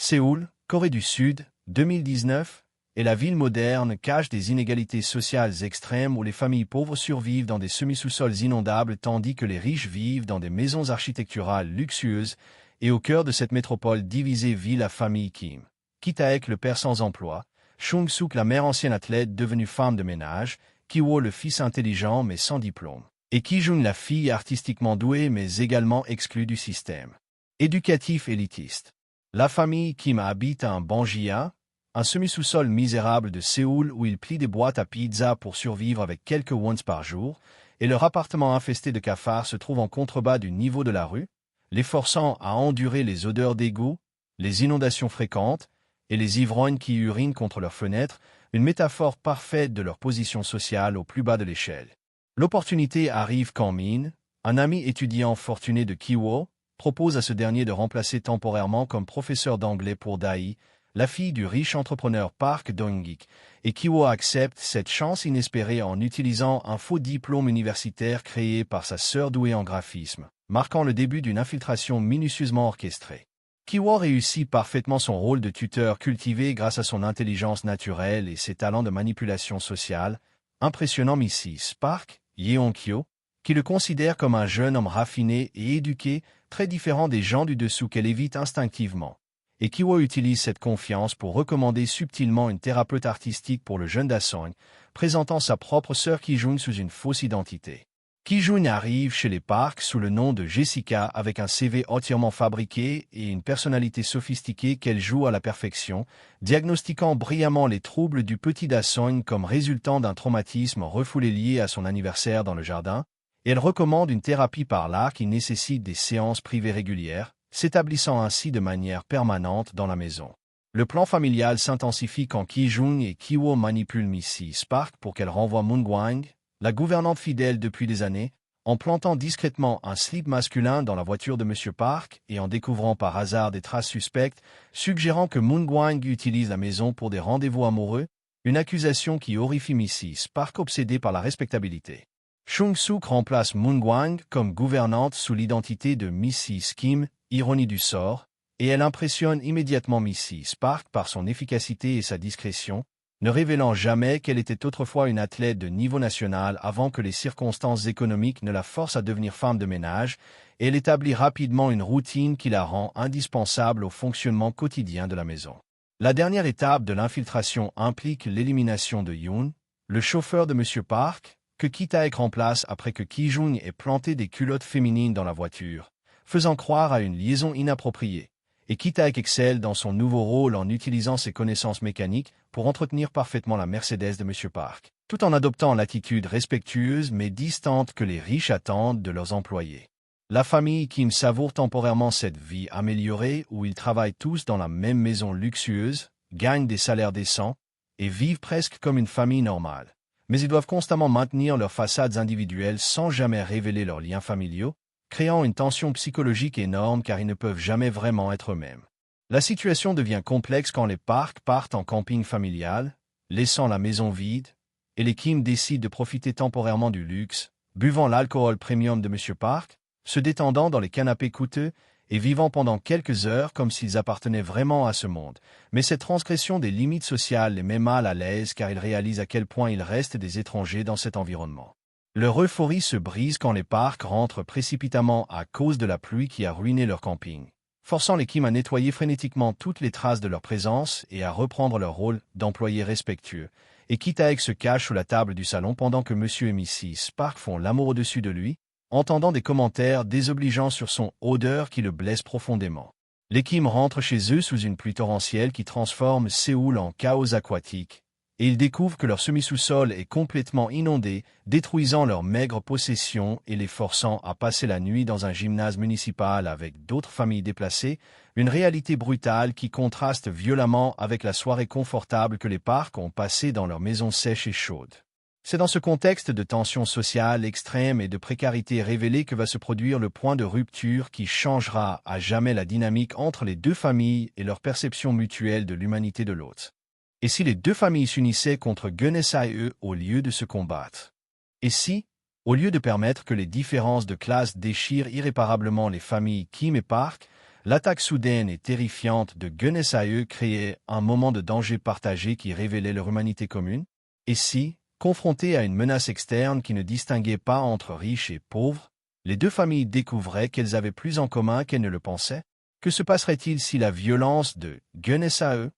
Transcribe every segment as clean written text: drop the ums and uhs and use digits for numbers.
Séoul, Corée du Sud, 2019, et la ville moderne cache des inégalités sociales extrêmes où les familles pauvres survivent dans des semi-sous-sols inondables tandis que les riches vivent dans des maisons architecturales luxueuses et au cœur de cette métropole divisée vit la famille Kim. Ki-taek le père sans emploi, Chung-suk la mère ancienne athlète devenue femme de ménage, Ki-woo le fils intelligent mais sans diplôme, et Ki-jung la fille artistiquement douée mais également exclue du système éducatif élitiste. La famille Kim habite à un Banjia, un semi-sous-sol misérable de Séoul où ils plient des boîtes à pizza pour survivre avec quelques wons par jour, et leur appartement infesté de cafards se trouve en contrebas du niveau de la rue, les forçant à endurer les odeurs d'égout, les inondations fréquentes, et les ivrognes qui urinent contre leurs fenêtres, une métaphore parfaite de leur position sociale au plus bas de l'échelle. L'opportunité arrive quand Min, un ami étudiant fortuné de Ki-woo, propose à ce dernier de remplacer temporairement comme professeur d'anglais pour Dae, la fille du riche entrepreneur Park Dong-ik, et Ki-woo accepte cette chance inespérée en utilisant un faux diplôme universitaire créé par sa sœur douée en graphisme, marquant le début d'une infiltration minutieusement orchestrée. Ki-woo réussit parfaitement son rôle de tuteur cultivé grâce à son intelligence naturelle et ses talents de manipulation sociale, impressionnant Mrs. Park, Yeon-kyo, qui le considère comme un jeune homme raffiné et éduqué, très différent des gens du dessous qu'elle évite instinctivement. Et Ki-woo utilise cette confiance pour recommander subtilement une thérapeute artistique pour le jeune Da-sung, présentant sa propre sœur Ki-jung sous une fausse identité. Ki-jung arrive chez les Park sous le nom de Jessica avec un CV entièrement fabriqué et une personnalité sophistiquée qu'elle joue à la perfection, diagnostiquant brillamment les troubles du petit Da-sung comme résultant d'un traumatisme refoulé lié à son anniversaire dans le jardin, et elle recommande une thérapie par l'art qui nécessite des séances privées régulières, s'établissant ainsi de manière permanente dans la maison. Le plan familial s'intensifie quand Ki-jung et Ki-woo manipulent Mrs. Park pour qu'elle renvoie Moon-gwang, la gouvernante fidèle depuis des années, en plantant discrètement un slip masculin dans la voiture de M. Park et en découvrant par hasard des traces suspectes, suggérant que Moon-gwang utilise la maison pour des rendez-vous amoureux, une accusation qui horrifie Mrs. Park obsédée par la respectabilité. Chung-suk remplace Moon-gwang comme gouvernante sous l'identité de Mrs. Kim, ironie du sort, et elle impressionne immédiatement Mrs. Park par son efficacité et sa discrétion, ne révélant jamais qu'elle était autrefois une athlète de niveau national avant que les circonstances économiques ne la forcent à devenir femme de ménage, et elle établit rapidement une routine qui la rend indispensable au fonctionnement quotidien de la maison. La dernière étape de l'infiltration implique l'élimination de Yoon, le chauffeur de M. Park, que Ki-taek remplace après que Ki-jung ait planté des culottes féminines dans la voiture, faisant croire à une liaison inappropriée, et Ki-taek excelle dans son nouveau rôle en utilisant ses connaissances mécaniques pour entretenir parfaitement la Mercedes de M. Park, tout en adoptant l'attitude respectueuse mais distante que les riches attendent de leurs employés. La famille Kim savoure temporairement cette vie améliorée où ils travaillent tous dans la même maison luxueuse, gagnent des salaires décents et vivent presque comme une famille normale. Mais ils doivent constamment maintenir leurs façades individuelles sans jamais révéler leurs liens familiaux, créant une tension psychologique énorme car ils ne peuvent jamais vraiment être eux-mêmes. La situation devient complexe quand les Park partent en camping familial, laissant la maison vide, et les Kim décident de profiter temporairement du luxe, buvant l'alcool premium de M. Park, se détendant dans les canapés coûteux et vivant pendant quelques heures comme s'ils appartenaient vraiment à ce monde. Mais cette transgression des limites sociales les met mal à l'aise car ils réalisent à quel point ils restent des étrangers dans cet environnement. Leur euphorie se brise quand les Park rentrent précipitamment à cause de la pluie qui a ruiné leur camping, forçant les Kim à nettoyer frénétiquement toutes les traces de leur présence et à reprendre leur rôle d'employés respectueux. Et Ki-taek se cache sous la table du salon pendant que M. et Mrs. Park font l'amour au-dessus de lui, entendant des commentaires désobligeants sur son odeur qui le blesse profondément. Les Kim rentrent chez eux sous une pluie torrentielle qui transforme Séoul en chaos aquatique, et ils découvrent que leur semi-sous-sol est complètement inondé, détruisant leurs maigres possessions et les forçant à passer la nuit dans un gymnase municipal avec d'autres familles déplacées, une réalité brutale qui contraste violemment avec la soirée confortable que les Park ont passée dans leur maison sèche et chaude. C'est dans ce contexte de tension sociale extrême et de précarité révélée que va se produire le point de rupture qui changera à jamais la dynamique entre les deux familles et leur perception mutuelle de l'humanité de l'autre. Et si les deux familles s'unissaient contre Genesae au lieu de se combattre? Et si, au lieu de permettre que les différences de classe déchirent irréparablement les familles Kim et Park, L'attaque soudaine et terrifiante de Gunnesae créait un moment de danger partagé qui révélait leur humanité commune. Et si, confrontées à une menace externe qui ne distinguait pas entre riches et pauvres, les deux familles découvraient qu'elles avaient plus en commun qu'elles ne le pensaient? Que se passerait-il si la violence de Gunnesae,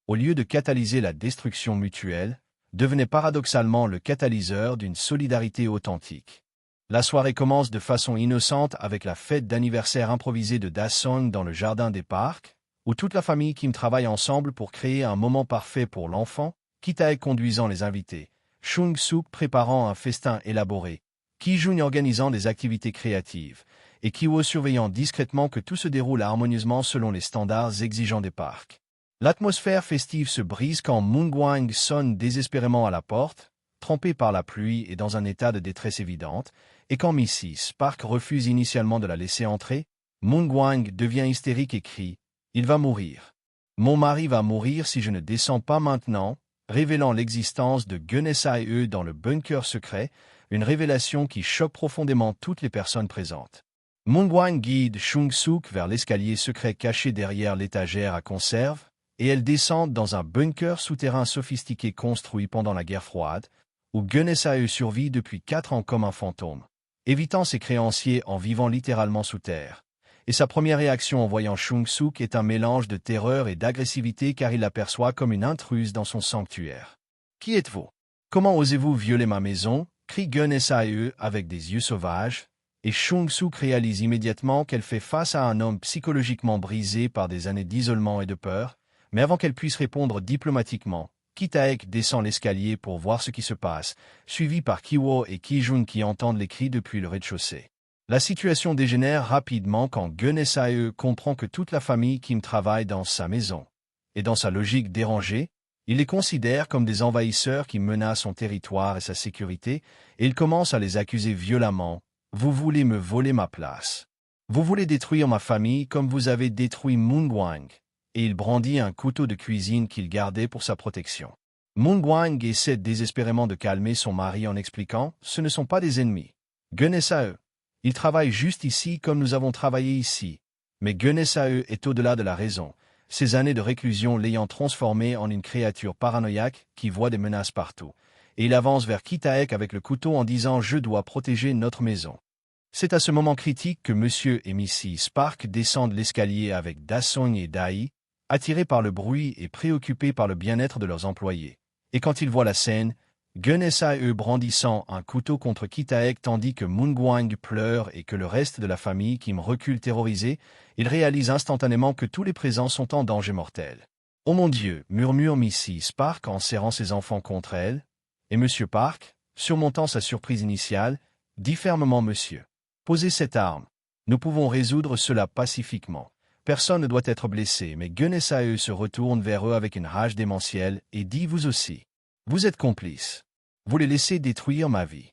au lieu de catalyser la destruction mutuelle, devenait paradoxalement le catalyseur d'une solidarité authentique? La soirée commence de façon innocente avec la fête d'anniversaire improvisée de Da-sung dans le jardin des parcs, où toute la famille Kim travaille ensemble pour créer un moment parfait pour l'enfant, Ki-tae conduisant les invités, Chung-suk préparant un festin élaboré, Ki-jun organisant des activités créatives, et Ki-wo surveillant discrètement que tout se déroule harmonieusement selon les standards exigeants des parcs. L'atmosphère festive se brise quand Moon-gwang sonne désespérément à la porte, trempé par la pluie et dans un état de détresse évidente, et quand Mrs. Park refuse initialement de la laisser entrer, Moon-gwang devient hystérique et crie « Il va mourir. Mon mari va mourir si je ne descends pas maintenant », révélant l'existence de Gunnesae dans le bunker secret, une révélation qui choque profondément toutes les personnes présentes. Moon-gwang guide Chung-suk vers l'escalier secret caché derrière l'étagère à conserve, et elles descendent dans un bunker souterrain sophistiqué construit pendant la guerre froide, où Gunnesae survit depuis 4 ans comme un fantôme, évitant ses créanciers en vivant littéralement sous terre. Et sa première réaction en voyant Chung-suk est un mélange de terreur et d'agressivité car il l'aperçoit comme une intruse dans son sanctuaire. « Qui êtes-vous? Comment osez-vous violer ma maison ?» crie Gunnesae avec des yeux sauvages, et Chung-suk réalise immédiatement qu'elle fait face à un homme psychologiquement brisé par des années d'isolement et de peur, mais avant qu'elle puisse répondre diplomatiquement, Ki-tae descend l'escalier pour voir ce qui se passe, suivi par Ki-wo et Ki-jun qui entendent les cris depuis le rez-de-chaussée. La situation dégénère rapidement quand Gunnesae comprend que toute la famille Kim travaille dans sa maison. Et dans sa logique dérangée, il les considère comme des envahisseurs qui menacent son territoire et sa sécurité, et il commence à les accuser violemment. « Vous voulez me voler ma place. Vous voulez détruire ma famille comme vous avez détruit Moon-gwang. » Et il brandit un couteau de cuisine qu'il gardait pour sa protection. Moon-gwang essaie désespérément de calmer son mari en expliquant « Ce ne sont pas des ennemis. Gunnesae, ils travaillent juste ici comme nous avons travaillé ici. » Mais Gunnesae est au-delà de la raison, ces années de réclusion l'ayant transformé en une créature paranoïaque qui voit des menaces partout. Et il avance vers Ki-tae avec le couteau en disant « Je dois protéger notre maison. » C'est à ce moment critique que Monsieur et Mrs. Park descendent l'escalier avec Da-sung et Dai, attirés par le bruit et préoccupés par le bien-être de leurs employés. Et quand ils voient la scène, Gunnesae brandissant un couteau contre Ki-tae tandis que Moon-gwang pleure et que le reste de la famille Kim recule terrorisé, ils réalisent instantanément que tous les présents sont en danger mortel. « Oh mon Dieu !» murmure Mrs. Park en serrant ses enfants contre elle, et Monsieur Park, surmontant sa surprise initiale, dit fermement « Monsieur, posez cette arme. Nous pouvons résoudre cela pacifiquement. » Personne ne doit être blessé, mais Gunnesae se retourne vers eux avec une rage démentielle et dit « Vous aussi. Vous êtes complices. Vous les laissez détruire ma vie. »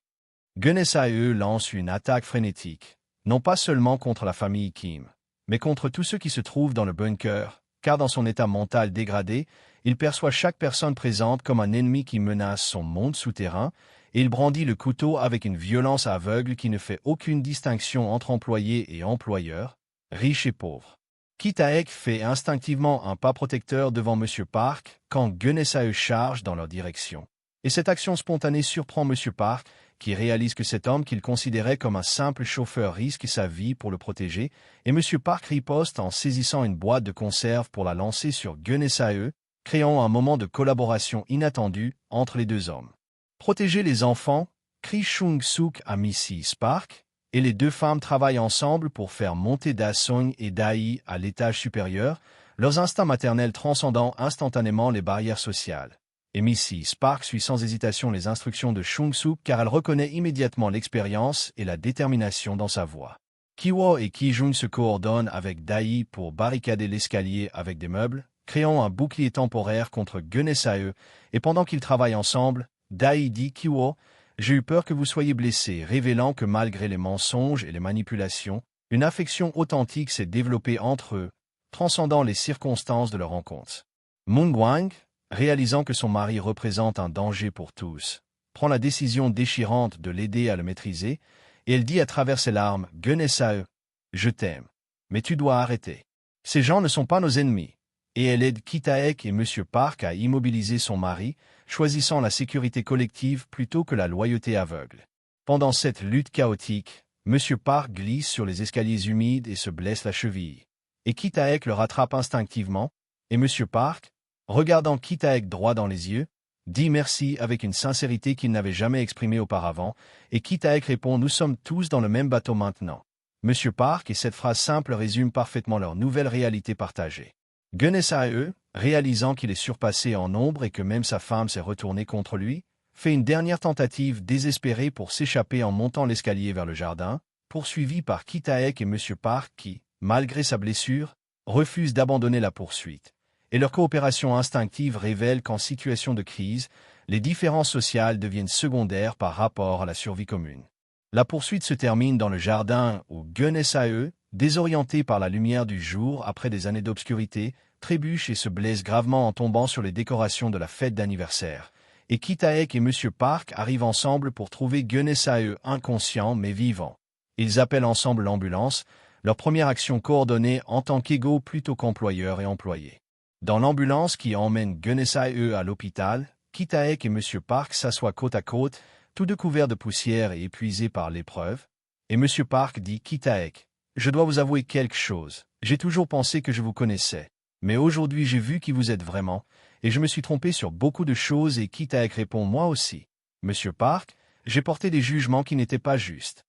Gunnesae lance une attaque frénétique, non pas seulement contre la famille Kim, mais contre tous ceux qui se trouvent dans le bunker, car dans son état mental dégradé, il perçoit chaque personne présente comme un ennemi qui menace son monde souterrain, et il brandit le couteau avec une violence aveugle qui ne fait aucune distinction entre employés et employeurs, riches et pauvres. Ki-tae fait instinctivement un pas protecteur devant M. Park quand Gunnesae charge dans leur direction. Et cette action spontanée surprend M. Park, qui réalise que cet homme qu'il considérait comme un simple chauffeur risque sa vie pour le protéger, et M. Park riposte en saisissant une boîte de conserve pour la lancer sur Gunnesae, créant un moment de collaboration inattendu entre les deux hommes. « Protéger les enfants » crie Chung-suk à Mrs. Park, et les deux femmes travaillent ensemble pour faire monter Da-sung et Dai à l'étage supérieur, leurs instincts maternels transcendant instantanément les barrières sociales. Et Mrs. Park suit sans hésitation les instructions de Chung-suk car elle reconnaît immédiatement l'expérience et la détermination dans sa voix. Ki-wo et Ki-jun se coordonnent avec Dai pour barricader l'escalier avec des meubles, créant un bouclier temporaire contre Gunnesae, et pendant qu'ils travaillent ensemble, Dai dit « Ki-wo, j'ai eu peur que vous soyez blessé », révélant que malgré les mensonges et les manipulations, une affection authentique s'est développée entre eux, transcendant les circonstances de leur rencontre. Moon-gwang, réalisant que son mari représente un danger pour tous, prend la décision déchirante de l'aider à le maîtriser, et elle dit à travers ses larmes « Gunnesae, je t'aime, mais tu dois arrêter. Ces gens ne sont pas nos ennemis. Et elle aide Kitaek et M. Park à immobiliser son mari, choisissant la sécurité collective plutôt que la loyauté aveugle. Pendant cette lutte chaotique, M. Park glisse sur les escaliers humides et se blesse la cheville. Et Kitaek le rattrape instinctivement, et M. Park, regardant Kitaek droit dans les yeux, dit merci avec une sincérité qu'il n'avait jamais exprimée auparavant, et Kitaek répond « Nous sommes tous dans le même bateau maintenant ». M. Park et cette phrase simple résument parfaitement leur nouvelle réalité partagée. Gunessae, réalisant qu'il est surpassé en nombre et que même sa femme s'est retournée contre lui, fait une dernière tentative désespérée pour s'échapper en montant l'escalier vers le jardin, poursuivi par Kitaek et M. Park qui, malgré sa blessure, refusent d'abandonner la poursuite. Et leur coopération instinctive révèle qu'en situation de crise, les différences sociales deviennent secondaires par rapport à la survie commune. La poursuite se termine dans le jardin où Gunessae, désorienté par la lumière du jour après des années d'obscurité, trébuche et se blesse gravement en tombant sur les décorations de la fête d'anniversaire. Et Kitaek et M. Park arrivent ensemble pour trouver Gunessae inconscient mais vivant. Ils appellent ensemble l'ambulance, leur première action coordonnée en tant qu'égaux plutôt qu'employeurs et employés. Dans l'ambulance qui emmène Gunessae à l'hôpital, Kitaek et M. Park s'assoient côte à côte, tous deux couverts de poussière et épuisés par l'épreuve, et M. Park dit « Kitaek, je dois vous avouer quelque chose, j'ai toujours pensé que je vous connaissais, mais aujourd'hui j'ai vu qui vous êtes vraiment, et je me suis trompé sur beaucoup de choses et Kitaek répond « Moi aussi. Monsieur Park, j'ai porté des jugements qui n'étaient pas justes. »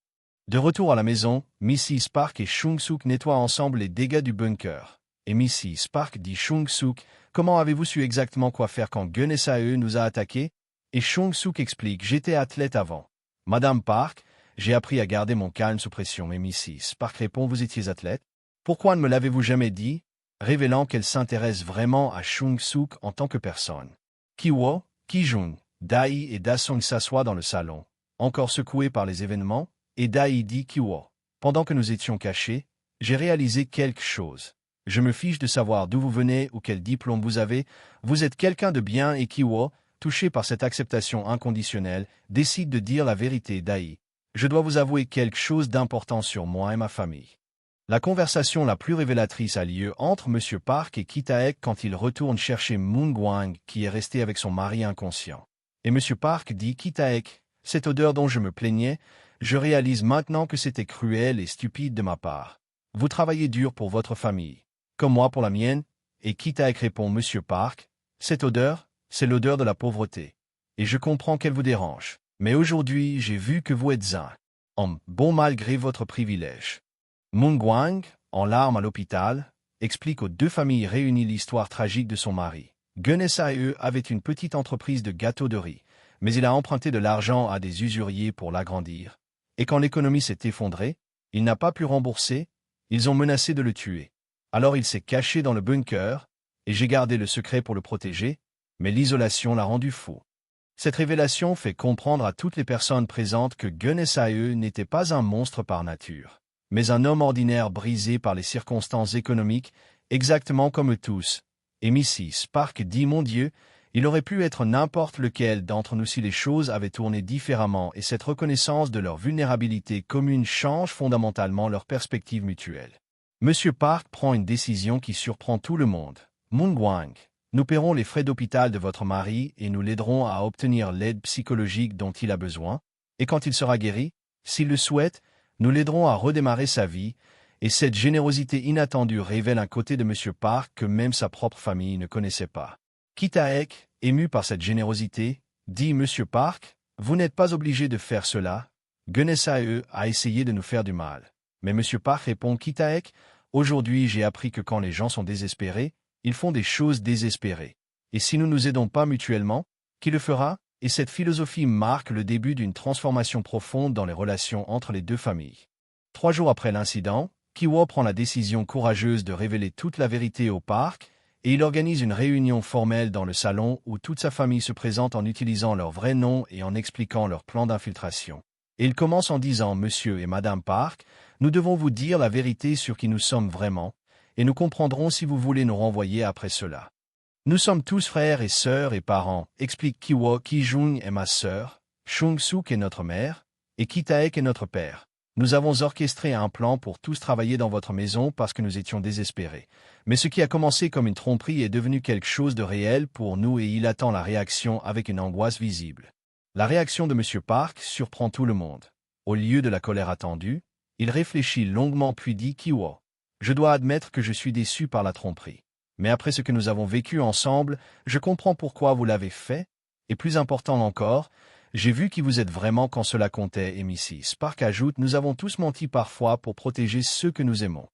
De retour à la maison, Mrs. Park et Chung-suk nettoient ensemble les dégâts du bunker. Et Mrs. Park dit Chung-suk, « Comment avez-vous su exactement quoi faire quand Gunessae nous a attaqués ?» Et Chung-suk explique « J'étais athlète avant. » Madame Park, j'ai appris à garder mon calme sous pression. Et Mrs. Park répond « Vous étiez athlète? Pourquoi ne me l'avez-vous jamais dit ?» révélant qu'elle s'intéresse vraiment à Chung-suk en tant que personne. Kiwo, Kijun, Dai et Da-sung s'assoient dans le salon, encore secoués par les événements, et Dai dit Kiwo. Pendant que nous étions cachés, j'ai réalisé quelque chose. Je me fiche de savoir d'où vous venez ou quel diplôme vous avez, vous êtes quelqu'un de bien et Kiwo, touché par cette acceptation inconditionnelle, décide de dire la vérité Dai. Je dois vous avouer quelque chose d'important sur moi et ma famille. La conversation la plus révélatrice a lieu entre M. Park et Kitaek quand il retourne chercher Moon Gwang qui est resté avec son mari inconscient. Et M. Park dit Kitaek, cette odeur dont je me plaignais, je réalise maintenant que c'était cruel et stupide de ma part. Vous travaillez dur pour votre famille, comme moi pour la mienne, et Kitaek répond M. Park, cette odeur, c'est l'odeur de la pauvreté. Et je comprends qu'elle vous dérange. Mais aujourd'hui, j'ai vu que vous êtes un homme bon malgré votre privilège. Moon Gwang, en larmes à l'hôpital, explique aux deux familles réunies l'histoire tragique de son mari. Gunessae avait une petite entreprise de gâteaux de riz, mais il a emprunté de l'argent à des usuriers pour l'agrandir. Et quand l'économie s'est effondrée, il n'a pas pu rembourser, ils ont menacé de le tuer. Alors il s'est caché dans le bunker, et j'ai gardé le secret pour le protéger, mais l'isolation l'a rendu fou. Cette révélation fait comprendre à toutes les personnes présentes que Gunessae n'était pas un monstre par nature, mais un homme ordinaire brisé par les circonstances économiques, exactement comme eux tous. Et Mrs. Park dit « Mon Dieu, il aurait pu être n'importe lequel d'entre nous si les choses avaient tourné différemment et cette reconnaissance de leur vulnérabilité commune change fondamentalement leur perspective mutuelle. » M. Park prend une décision qui surprend tout le monde. Moon Gwang, nous paierons les frais d'hôpital de votre mari et nous l'aiderons à obtenir l'aide psychologique dont il a besoin, et quand il sera guéri, s'il le souhaite, nous l'aiderons à redémarrer sa vie, et cette générosité inattendue révèle un côté de M. Park que même sa propre famille ne connaissait pas. Kitaek, ému par cette générosité, dit « M. Park, vous n'êtes pas obligé de faire cela. Gunessae a essayé de nous faire du mal. » Mais M. Park répond « Kitaek, aujourd'hui j'ai appris que quand les gens sont désespérés, ils font des choses désespérées. Et si nous ne nous aidons pas mutuellement, qui le fera ?» Et cette philosophie marque le début d'une transformation profonde dans les relations entre les deux familles. 3 jours après l'incident, Kiwo prend la décision courageuse de révéler toute la vérité au parc, et il organise une réunion formelle dans le salon où toute sa famille se présente en utilisant leur vrai nom et en expliquant leur plan d'infiltration. Et il commence en disant « Monsieur et Madame Park, nous devons vous dire la vérité sur qui nous sommes vraiment, et nous comprendrons si vous voulez nous renvoyer après cela. Nous sommes tous frères et sœurs et parents, explique Kiwo. Kijun est ma sœur, Chung-suk est notre mère, et Kitaek est notre père. Nous avons orchestré un plan pour tous travailler dans votre maison parce que nous étions désespérés. Mais ce qui a commencé comme une tromperie est devenu quelque chose de réel pour nous et il attend la réaction avec une angoisse visible. La réaction de M. Park surprend tout le monde. Au lieu de la colère attendue, il réfléchit longuement puis dit « Kiwo, je dois admettre que je suis déçu par la tromperie. Mais après ce que nous avons vécu ensemble, je comprends pourquoi vous l'avez fait, et plus important encore, j'ai vu qui vous êtes vraiment quand cela comptait. » Et Mrs. Park ajoute « Nous avons tous menti parfois pour protéger ceux que nous aimons. »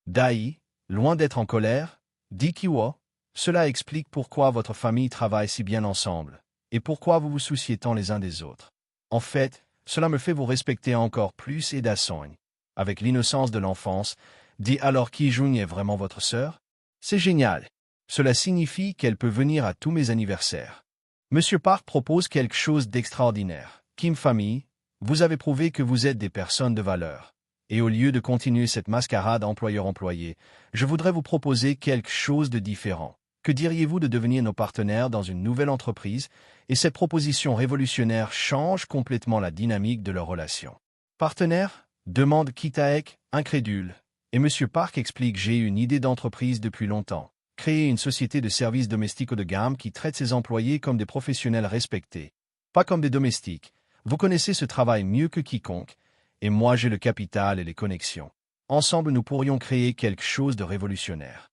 Dai, loin d'être en colère, dit Kiwo, cela explique pourquoi votre famille travaille si bien ensemble, et pourquoi vous vous souciez tant les uns des autres. En fait, cela me fait vous respecter encore plus et Dasong, avec l'innocence de l'enfance, dit alors Ki-jung est vraiment votre sœur? C'est génial. Cela signifie qu'elle peut venir à tous mes anniversaires. Monsieur Park propose quelque chose d'extraordinaire. Kim famille, vous avez prouvé que vous êtes des personnes de valeur. Et au lieu de continuer cette mascarade employeur-employé, je voudrais vous proposer quelque chose de différent. Que diriez-vous de devenir nos partenaires dans une nouvelle entreprise? Et cette proposition révolutionnaire change complètement la dynamique de leur relation. Partenaire? Demande Kitaek, incrédule. Et Monsieur Park explique j'ai une idée d'entreprise depuis longtemps. Créer une société de services domestiques haut de gamme qui traite ses employés comme des professionnels respectés, pas comme des domestiques. Vous connaissez ce travail mieux que quiconque, et moi j'ai le capital et les connexions. Ensemble nous pourrions créer quelque chose de révolutionnaire.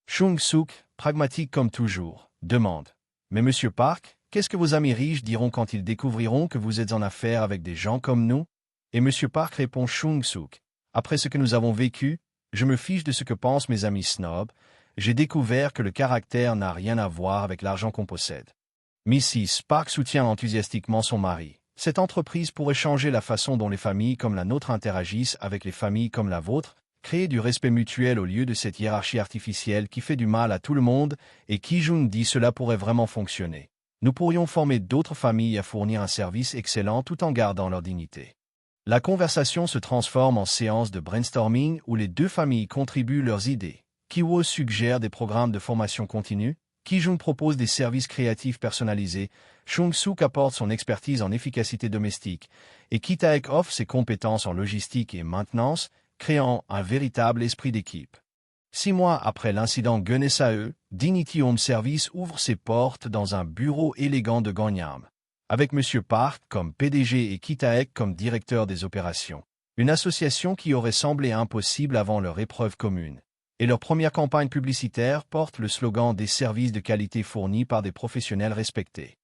Chung-suk, pragmatique comme toujours, demande. Mais Monsieur Park, qu'est-ce que vos amis riches diront quand ils découvriront que vous êtes en affaire avec des gens comme nous? Et Monsieur Park répond Chung-suk. Après ce que nous avons vécu, je me fiche de ce que pensent mes amis snobs. J'ai découvert que le caractère n'a rien à voir avec l'argent qu'on possède. Mrs. Park soutient enthousiastiquement son mari. Cette entreprise pourrait changer la façon dont les familles comme la nôtre interagissent avec les familles comme la vôtre, créer du respect mutuel au lieu de cette hiérarchie artificielle qui fait du mal à tout le monde, et Ki-jung dit cela pourrait vraiment fonctionner. Nous pourrions former d'autres familles à fournir un service excellent tout en gardant leur dignité. La conversation se transforme en séance de brainstorming où les deux familles contribuent leurs idées. Kiwo suggère des programmes de formation continue, Ki-jung propose des services créatifs personnalisés, Chung-suk apporte son expertise en efficacité domestique, et Kitaek offre ses compétences en logistique et maintenance, créant un véritable esprit d'équipe. 6 mois après l'incident Gunesae, Dignity Home Service ouvre ses portes dans un bureau élégant de Gangnam, avec M. Park comme PDG et Kitaek comme directeur des opérations. Une association qui aurait semblé impossible avant leur épreuve commune. Et leur première campagne publicitaire porte le slogan des services de qualité fournis par des professionnels respectés.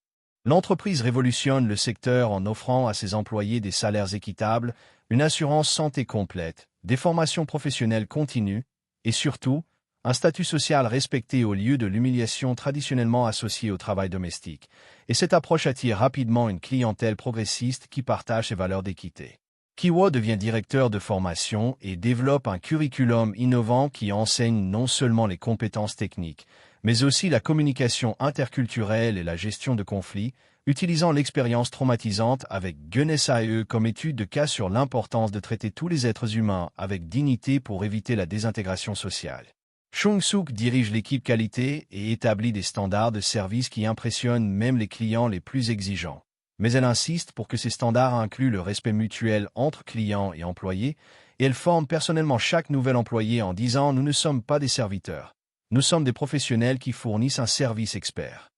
L'entreprise révolutionne le secteur en offrant à ses employés des salaires équitables, une assurance santé complète, des formations professionnelles continues, et surtout, un statut social respecté au lieu de l'humiliation traditionnellement associée au travail domestique. Et cette approche attire rapidement une clientèle progressiste qui partage ses valeurs d'équité. Kiwo devient directeur de formation et développe un curriculum innovant qui enseigne non seulement les compétences techniques, mais aussi la communication interculturelle et la gestion de conflits, utilisant l'expérience traumatisante avec Gunesae comme étude de cas sur l'importance de traiter tous les êtres humains avec dignité pour éviter la désintégration sociale. Chung-suk dirige l'équipe qualité et établit des standards de service qui impressionnent même les clients les plus exigeants. Mais elle insiste pour que ces standards incluent le respect mutuel entre clients et employés, et elle forme personnellement chaque nouvel employé en disant « Nous ne sommes pas des serviteurs. Nous sommes des professionnels qui fournissent un service expert. »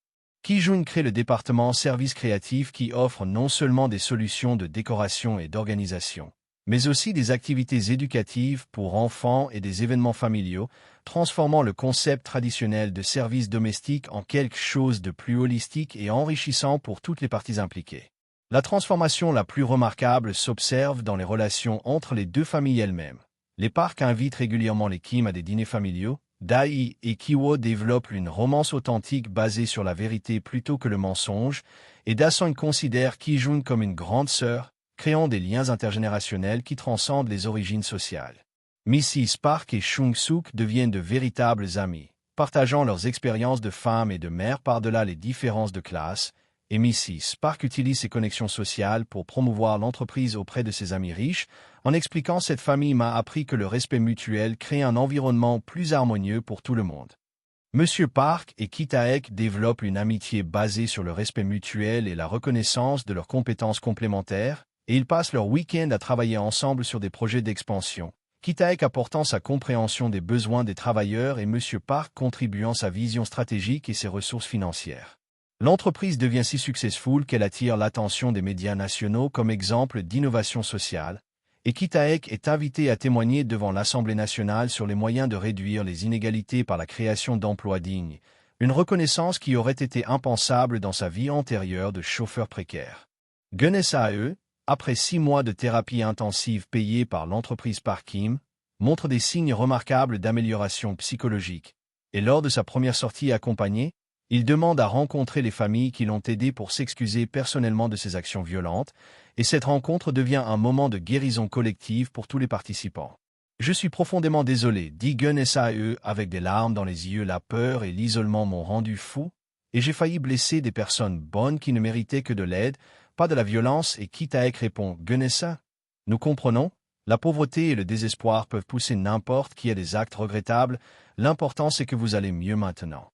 Ki-jung crée le département services créatifs qui offre non seulement des solutions de décoration et d'organisation, mais aussi des activités éducatives pour enfants et des événements familiaux, transformant le concept traditionnel de service domestique en quelque chose de plus holistique et enrichissant pour toutes les parties impliquées. La transformation la plus remarquable s'observe dans les relations entre les deux familles elles-mêmes. Les Park invitent régulièrement les Kim à des dîners familiaux, Dai et Kiwo développent une romance authentique basée sur la vérité plutôt que le mensonge, et Dasong considère Ki-jung comme une grande sœur, créant des liens intergénérationnels qui transcendent les origines sociales. Mrs. Park et Chung-suk deviennent de véritables amis, partageant leurs expériences de femmes et de mères par-delà les différences de classe, et Mrs. Park utilise ses connexions sociales pour promouvoir l'entreprise auprès de ses amis riches, en expliquant cette famille m'a appris que le respect mutuel crée un environnement plus harmonieux pour tout le monde. Monsieur Park et Kitaek développent une amitié basée sur le respect mutuel et la reconnaissance de leurs compétences complémentaires, et ils passent leur week-end à travailler ensemble sur des projets d'expansion. Kitaek apportant sa compréhension des besoins des travailleurs et M. Park contribuant sa vision stratégique et ses ressources financières. L'entreprise devient si successful qu'elle attire l'attention des médias nationaux comme exemple d'innovation sociale, et Kitaek est invité à témoigner devant l'Assemblée nationale sur les moyens de réduire les inégalités par la création d'emplois dignes, une reconnaissance qui aurait été impensable dans sa vie antérieure de chauffeur précaire. Gunnesae, après 6 mois de thérapie intensive payée par l'entreprise Parkim, montre des signes remarquables d'amélioration psychologique, et lors de sa première sortie accompagnée, il demande à rencontrer les familles qui l'ont aidé pour s'excuser personnellement de ses actions violentes, et cette rencontre devient un moment de guérison collective pour tous les participants. Je suis profondément désolé, dit Gunnesae avec des larmes dans les yeux. La peur et l'isolement m'ont rendu fou, et j'ai failli blesser des personnes bonnes qui ne méritaient que de l'aide, pas de la violence. Et Kitaek répond, Gunnessa, nous comprenons, la pauvreté et le désespoir peuvent pousser n'importe qui à des actes regrettables, l'important c'est que vous allez mieux maintenant.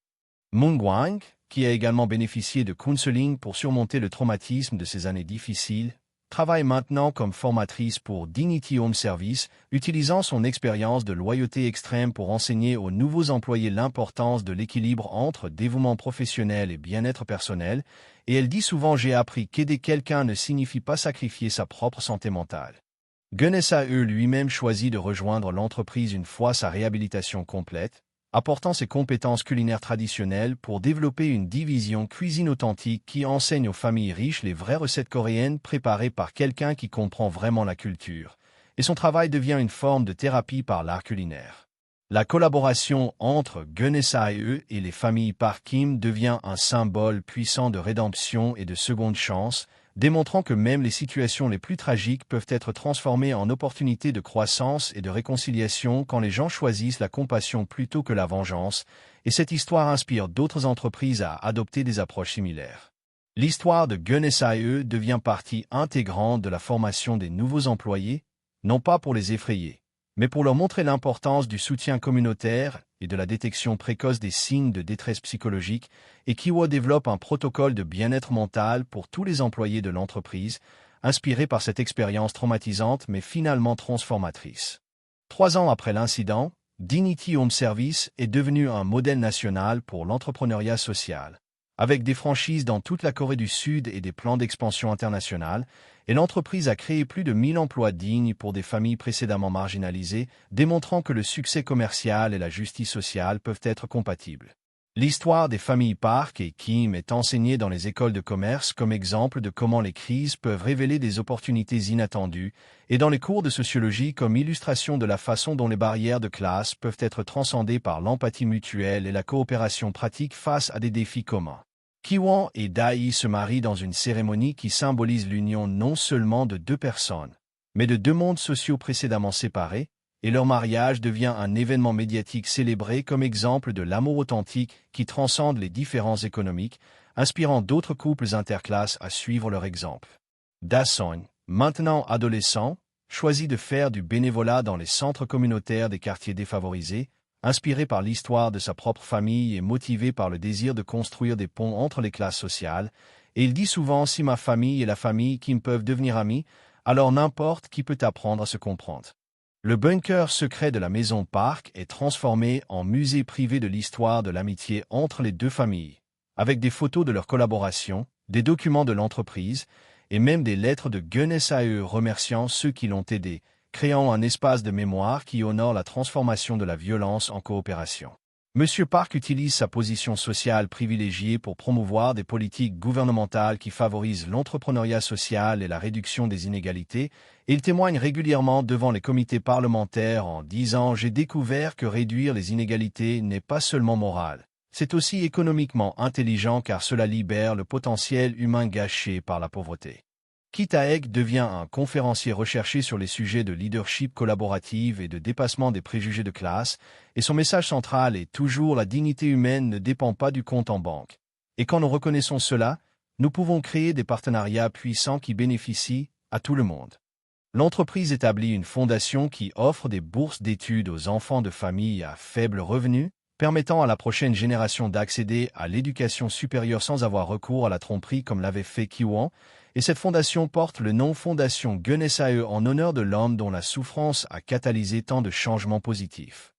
Mungwang, qui a également bénéficié de counseling pour surmonter le traumatisme de ces années difficiles, travaille maintenant comme formatrice pour Dignity Home Service, utilisant son expérience de loyauté extrême pour enseigner aux nouveaux employés l'importance de l'équilibre entre dévouement professionnel et bien-être personnel, et elle dit souvent « J'ai appris qu'aider quelqu'un ne signifie pas sacrifier sa propre santé mentale ». Gunnesae lui-même choisit de rejoindre l'entreprise une fois sa réhabilitation complète, apportant ses compétences culinaires traditionnelles pour développer une division cuisine authentique qui enseigne aux familles riches les vraies recettes coréennes préparées par quelqu'un qui comprend vraiment la culture, et son travail devient une forme de thérapie par l'art culinaire. La collaboration entre Gunnesae et les familles Parkim devient un symbole puissant de rédemption et de seconde chance, démontrant que même les situations les plus tragiques peuvent être transformées en opportunités de croissance et de réconciliation quand les gens choisissent la compassion plutôt que la vengeance, et cette histoire inspire d'autres entreprises à adopter des approches similaires. L'histoire de Gunnesae devient partie intégrante de la formation des nouveaux employés, non pas pour les effrayer, mais pour leur montrer l'importance du soutien communautaire et de la détection précoce des signes de détresse psychologique, et Kiwo développe un protocole de bien-être mental pour tous les employés de l'entreprise, inspiré par cette expérience traumatisante mais finalement transformatrice. 3 ans après l'incident, Dignity Home Service est devenu un modèle national pour l'entrepreneuriat social. Avec des franchises dans toute la Corée du Sud et des plans d'expansion internationale, et l'entreprise a créé plus de 1000 emplois dignes pour des familles précédemment marginalisées, démontrant que le succès commercial et la justice sociale peuvent être compatibles. L'histoire des familles Park et Kim est enseignée dans les écoles de commerce comme exemple de comment les crises peuvent révéler des opportunités inattendues, et dans les cours de sociologie comme illustration de la façon dont les barrières de classe peuvent être transcendées par l'empathie mutuelle et la coopération pratique face à des défis communs. Kiwon et Dai se marient dans une cérémonie qui symbolise l'union non seulement de 2 personnes, mais de 2 mondes sociaux précédemment séparés, et leur mariage devient un événement médiatique célébré comme exemple de l'amour authentique qui transcende les différences économiques, inspirant d'autres couples interclasses à suivre leur exemple. Dason, maintenant adolescent, choisit de faire du bénévolat dans les centres communautaires des quartiers défavorisés, inspiré par l'histoire de sa propre famille et motivé par le désir de construire des ponts entre les classes sociales, et il dit souvent « Si ma famille et la famille qui me peuvent devenir amis, alors n'importe qui peut apprendre à se comprendre ». Le bunker secret de la maison Park est transformé en musée privé de l'histoire de l'amitié entre les 2 familles, avec des photos de leur collaboration, des documents de l'entreprise, et même des lettres de Gunnesae remerciant ceux qui l'ont aidé, créant un espace de mémoire qui honore la transformation de la violence en coopération. M. Park utilise sa position sociale privilégiée pour promouvoir des politiques gouvernementales qui favorisent l'entrepreneuriat social et la réduction des inégalités, et il témoigne régulièrement devant les comités parlementaires en disant « J'ai découvert que réduire les inégalités n'est pas seulement moral, c'est aussi économiquement intelligent car cela libère le potentiel humain gâché par la pauvreté ». Kitaek devient un conférencier recherché sur les sujets de leadership collaborative et de dépassement des préjugés de classe, et son message central est toujours la dignité humaine ne dépend pas du compte en banque. Et quand nous reconnaissons cela, nous pouvons créer des partenariats puissants qui bénéficient à tout le monde. L'entreprise établit une fondation qui offre des bourses d'études aux enfants de familles à faible revenu, permettant à la prochaine génération d'accéder à l'éducation supérieure sans avoir recours à la tromperie comme l'avait fait Kiwon, et cette fondation porte le nom Fondation Guenesae en honneur de l'homme dont la souffrance a catalysé tant de changements positifs.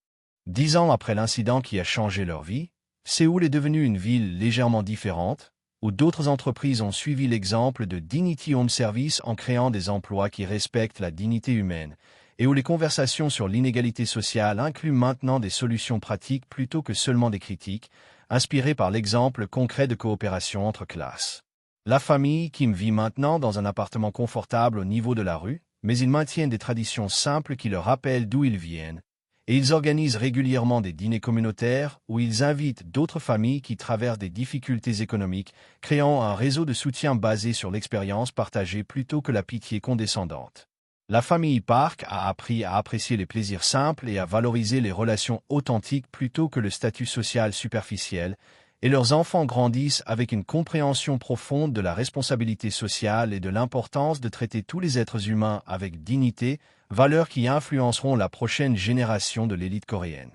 10 ans après l'incident qui a changé leur vie, Séoul est devenue une ville légèrement différente, où d'autres entreprises ont suivi l'exemple de Dignity Home Service en créant des emplois qui respectent la dignité humaine, et où les conversations sur l'inégalité sociale incluent maintenant des solutions pratiques plutôt que seulement des critiques, inspirées par l'exemple concret de coopération entre classes. La famille Kim vit maintenant dans un appartement confortable au niveau de la rue, mais ils maintiennent des traditions simples qui leur rappellent d'où ils viennent, et ils organisent régulièrement des dîners communautaires où ils invitent d'autres familles qui traversent des difficultés économiques, créant un réseau de soutien basé sur l'expérience partagée plutôt que la pitié condescendante. La famille Park a appris à apprécier les plaisirs simples et à valoriser les relations authentiques plutôt que le statut social superficiel, et leurs enfants grandissent avec une compréhension profonde de la responsabilité sociale et de l'importance de traiter tous les êtres humains avec dignité, valeurs qui influenceront la prochaine génération de l'élite coréenne.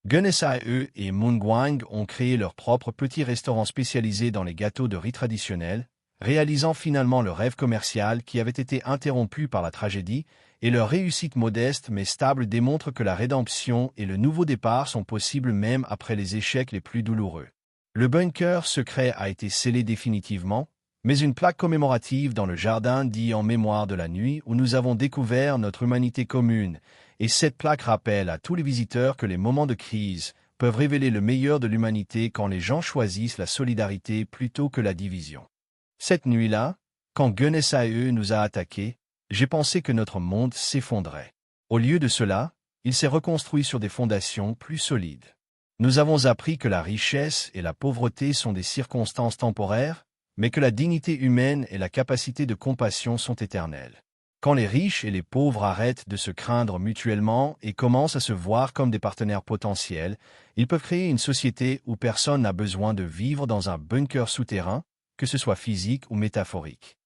Guenesae et Moongwang ont créé leur propre petit restaurant spécialisé dans les gâteaux de riz traditionnels, réalisant finalement le rêve commercial qui avait été interrompu par la tragédie, et leur réussite modeste mais stable démontre que la rédemption et le nouveau départ sont possibles même après les échecs les plus douloureux. Le bunker secret a été scellé définitivement, mais une plaque commémorative dans le jardin dit en mémoire de la nuit où nous avons découvert notre humanité commune, et cette plaque rappelle à tous les visiteurs que les moments de crise peuvent révéler le meilleur de l'humanité quand les gens choisissent la solidarité plutôt que la division. Cette nuit-là, quand Guenesae nous a attaqués, j'ai pensé que notre monde s'effondrait. Au lieu de cela, il s'est reconstruit sur des fondations plus solides. Nous avons appris que la richesse et la pauvreté sont des circonstances temporaires, mais que la dignité humaine et la capacité de compassion sont éternelles. Quand les riches et les pauvres arrêtent de se craindre mutuellement et commencent à se voir comme des partenaires potentiels, ils peuvent créer une société où personne n'a besoin de vivre dans un bunker souterrain, que ce soit physique ou métaphorique.